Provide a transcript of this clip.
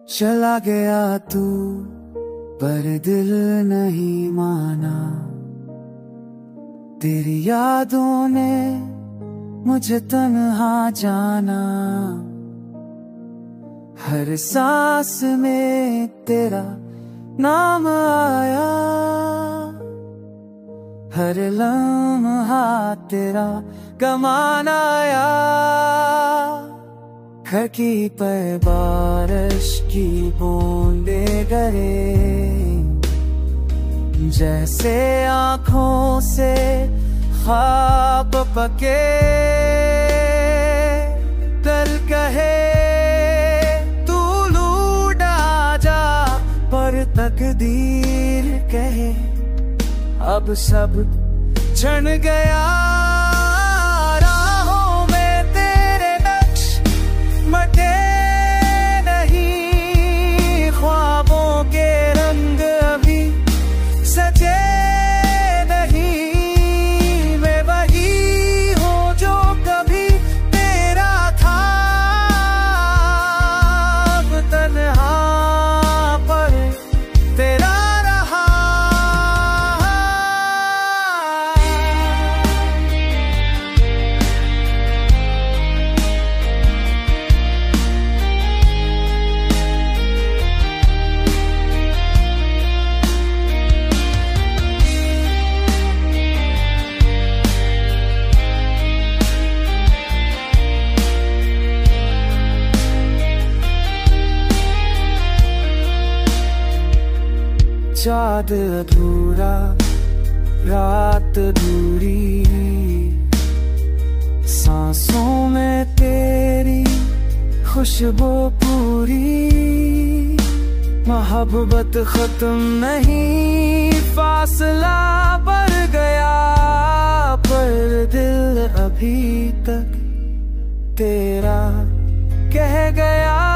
चला गया तू पर दिल नहीं माना, तेरी यादों ने मुझे तन्हा जाना। हर सांस में तेरा नाम आया, हर लम्हा तेरा कमान आया। खड़की पर बारिश की बूंदे गिरे, जैसे आँखों से ख्वाब पके। दिल कहे तू लूट आजा, पर तकदीर कहे अब सब क्षण गया। राहों में तेरे नक्श मटे नहीं, ख्वाबों के रंग अभी सजे नहीं। मैं वही हूँ जो कभी तेरा था, अब तन्हा पर तेरा रहा। चाँद अधूरा रात अधूरी, सांसों में तेरी खुशबू पूरी। मोहब्बत खत्म नहीं, फासला बढ़ गया, पर दिल अभी तक तेरा कह गया।